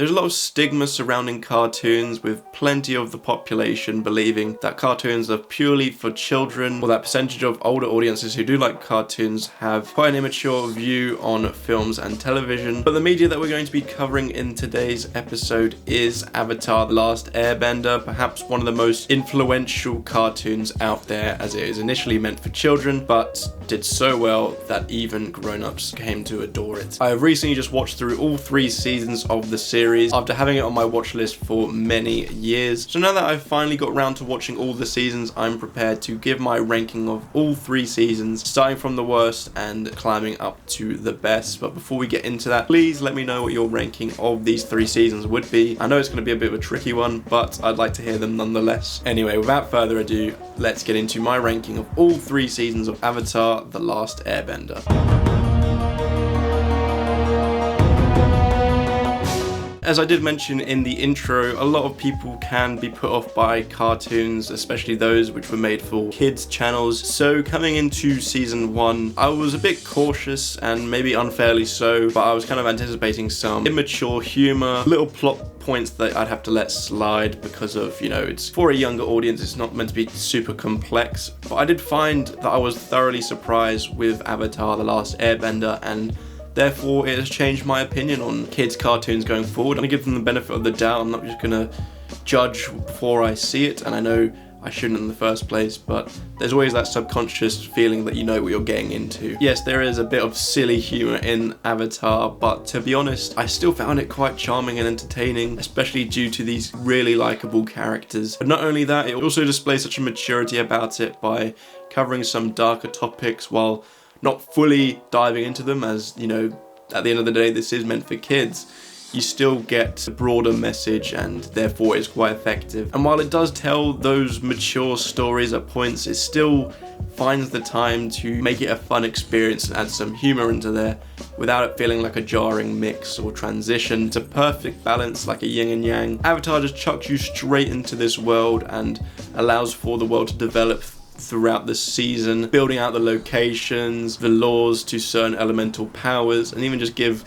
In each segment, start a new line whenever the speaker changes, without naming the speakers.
There's a lot of stigma surrounding cartoons, with plenty of the population believing that cartoons are purely for children, or that percentage of older audiences who do like cartoons have quite an immature view on films and television. But the media that we're going to be covering in today's episode is Avatar: The Last Airbender, perhaps one of the most influential cartoons out there, as it is initially meant for children, but did so well that even grown-ups came to adore it. I have recently just watched through all 3 seasons of the series after having it on my watch list for many years. So now that I've finally got around to watching all the seasons, I'm prepared to give my ranking of all 3 seasons, starting from the worst and climbing up to the best. But before we get into that, please let me know what your ranking of these 3 seasons would be. I know it's going to be a bit of a tricky one, but I'd like to hear them nonetheless. Anyway, without further ado, let's get into my ranking of all 3 seasons of Avatar: The Last Airbender. As I did mention in the intro, a lot of people can be put off by cartoons, especially those which were made for kids channels. So coming into season 1, I was a bit cautious, and maybe unfairly so, but I was kind of anticipating some immature humor, little plot points that I'd have to let slide because of, it's for a younger audience, it's not meant to be super complex. But I did find that I was thoroughly surprised with Avatar: The Last Airbender, and therefore it has changed my opinion on kids cartoons going forward. I'm going to give them the benefit of the doubt. I'm not just going to judge before I see it, and I know I shouldn't in the first place, but there's always that subconscious feeling that you know what you're getting into. Yes, there is a bit of silly humor in Avatar, but to be honest, I still found it quite charming and entertaining, especially due to these really likable characters. But not only that, it also displays such a maturity about it by covering some darker topics while not fully diving into them, as at the end of the day this is meant for kids. You still get a broader message, and therefore it's quite effective. And while it does tell those mature stories at points, it still finds the time to make it a fun experience and add some humor into there without it feeling like a jarring mix or transition. It's a perfect balance, like a yin and yang. Avatar just chucks you straight into this world and allows for the world to develop throughout the season, building out the locations, the laws to certain elemental powers, and even just give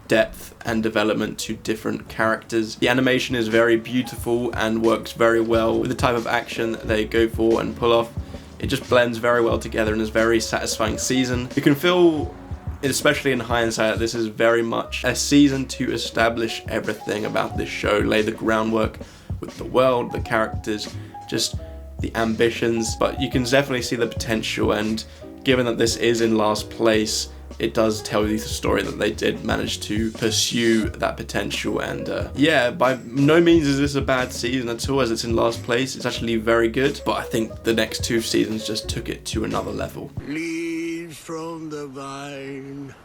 depth and development to different characters. The animation is very beautiful and works very well with the type of action that they go for and pull off. It just blends very well together and is a very satisfying season. You can feel, especially in hindsight, this is very much a season to establish everything about this show, lay the groundwork with the world, the characters, just the ambitions. But you can definitely see the potential, and given that this is in last place, it does tell you the story that they did manage to pursue that potential. And yeah, by no means is this a bad season at all, as it's in last place. It's actually very good, but I think the next 2 seasons just took it to another level.
Leaves from the vine,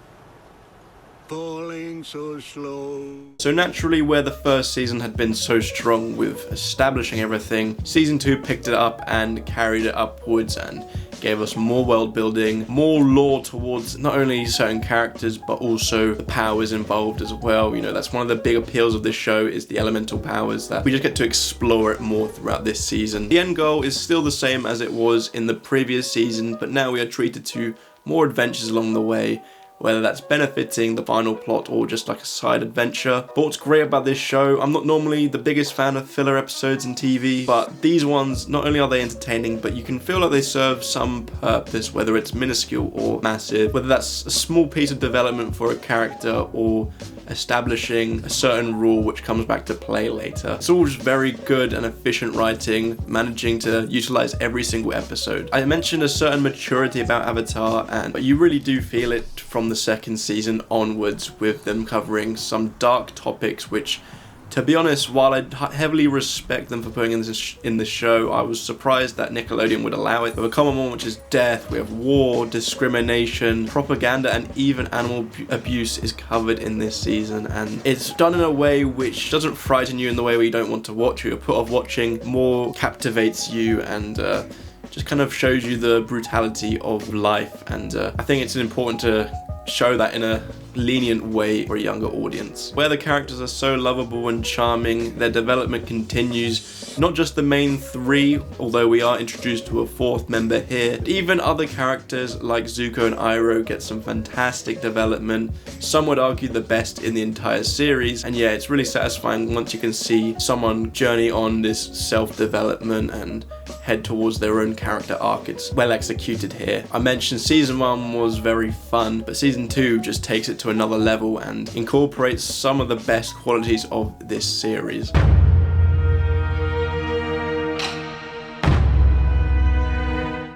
falling so slow.
So naturally, where the first season had been so strong with establishing everything, season 2 picked it up and carried it upwards and gave us more world building, more lore towards not only certain characters but also the powers involved as well. That's one of the big appeals of this show, is the elemental powers, that we just get to explore it more throughout this season. The end goal is still the same as it was in the previous season, but now we are treated to more adventures along the way, whether that's benefiting the final plot or just like a side adventure. But what's great about this show, I'm not normally the biggest fan of filler episodes in TV, but these ones, not only are they entertaining, but you can feel like they serve some purpose, whether it's minuscule or massive, whether that's a small piece of development for a character or establishing a certain rule which comes back to play later. It's all just very good and efficient writing, managing to utilize every single episode. I mentioned a certain maturity about Avatar, but you really do feel it from the second season onwards, with them covering some dark topics which, to be honest, while I heavily respect them for putting in the show, I was surprised that Nickelodeon would allow it. We have a common one, which is death, we have war, discrimination, propaganda, and even animal abuse is covered in this season, and it's done in a way which doesn't frighten you in the way where you don't want to watch it. You're put off watching, more captivates you, and just kind of shows you the brutality of life. And I think it's important to show that in a lenient way for a younger audience. Where the characters are so lovable and charming, their development continues, not just the main three, although we are introduced to a fourth member here, even other characters like Zuko and Iroh get some fantastic development, some would argue the best in the entire series, and yeah, it's really satisfying once you can see someone journey on this self-development and head towards their own character arc. It's well executed here. I mentioned season 1 was very fun, but season 2 just takes it to another level and incorporates some of the best qualities of this series.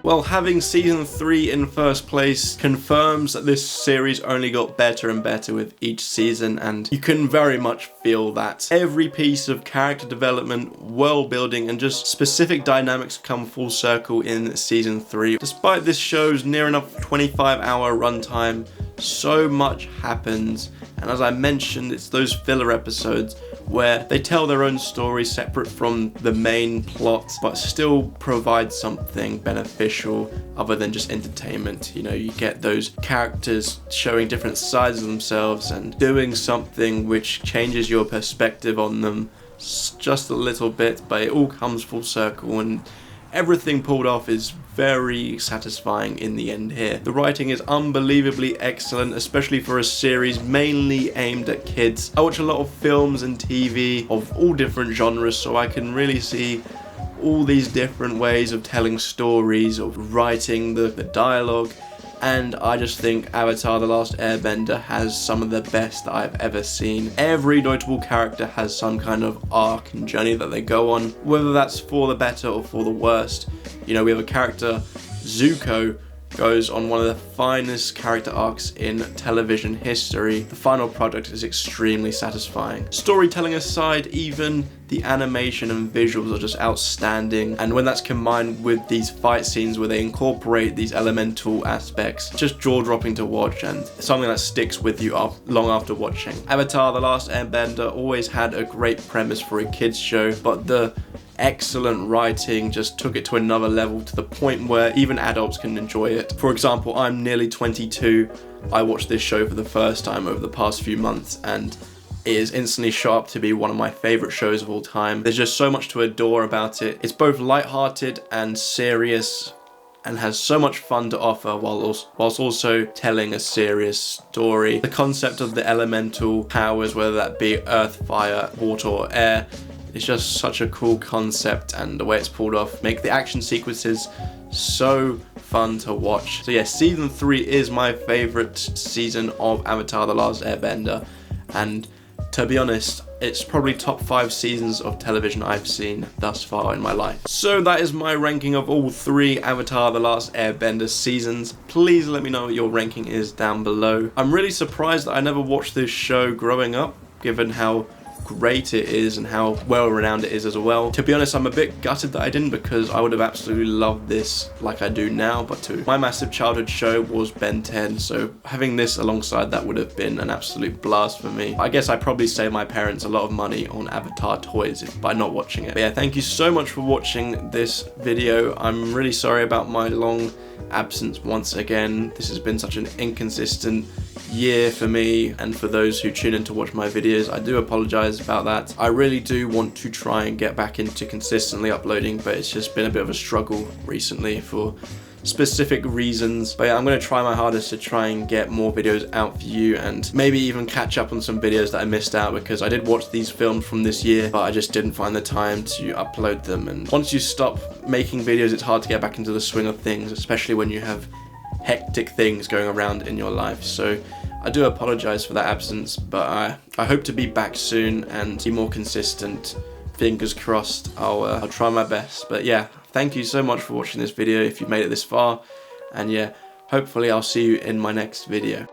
Well, having season 3 in first place confirms that this series only got better and better with each season, and you can very much feel that. Every piece of character development, world building, and just specific dynamics come full circle in season 3. Despite this show's near enough 25-hour runtime, so much happens, and as I mentioned, it's those filler episodes where they tell their own story separate from the main plot, but still provide something beneficial other than just entertainment. You know, you get those characters showing different sides of themselves and doing something which changes your perspective on them just a little bit, but it all comes full circle and everything pulled off is very satisfying in the end here. The writing is unbelievably excellent, especially for a series mainly aimed at kids. I watch a lot of films and TV of all different genres, so I can really see all these different ways of telling stories, of writing the dialogue, and I just think Avatar: The Last Airbender has some of the best that I've ever seen. Every notable character has some kind of arc and journey that they go on, whether that's for the better or for the worst. You know, we have a character, Zuko, goes on one of the finest character arcs in television history. The final product is extremely satisfying. Storytelling aside, even the animation and visuals are just outstanding, and when that's combined with these fight scenes where they incorporate these elemental aspects, just jaw-dropping to watch and something that sticks with you long after watching. Avatar: The Last Airbender always had a great premise for a kids show, but the excellent writing just took it to another level, to the point where even adults can enjoy it. For example, I'm nearly 22. I watched this show for the first time over the past few months, and it is instantly shot up to be one of my favourite shows of all time. There's just so much to adore about it. It's both light-hearted and serious, and has so much fun to offer whilst also telling a serious story. The concept of the elemental powers, whether that be earth, fire, water or air, it's just such a cool concept, and the way it's pulled off make the action sequences so fun to watch. So yeah, season 3 is my favourite season of Avatar: The Last Airbender, and to be honest, it's probably top 5 seasons of television I've seen thus far in my life. So that is my ranking of all 3 Avatar: The Last Airbender seasons. Please let me know what your ranking is down below. I'm really surprised that I never watched this show growing up, given how great it is and how well renowned it is as well. To be honest, I'm a bit gutted that I didn't, because I would have absolutely loved this like I do now, but my massive childhood show was Ben 10, so having this alongside that would have been an absolute blast for me. I guess I probably saved my parents a lot of money on Avatar toys by not watching it. But yeah, thank you so much for watching this video. I'm really sorry about my long absence once again. This has been such an inconsistent year for me, and for those who tune in to watch my videos, I do apologize about that. I really do want to try and get back into consistently uploading, but it's just been a bit of a struggle recently for specific reasons. But yeah, I'm going to try my hardest to try and get more videos out for you, and maybe even catch up on some videos that I missed out, because I did watch these films from this year, but I just didn't find the time to upload them. And once you stop making videos, it's hard to get back into the swing of things, especially when you have hectic things going around in your life. So I do apologize for that absence, but I hope to be back soon and be more consistent. Fingers crossed. I'll try my best. But yeah, thank you so much for watching this video if you've made it this far, and yeah, hopefully I'll see you in my next video.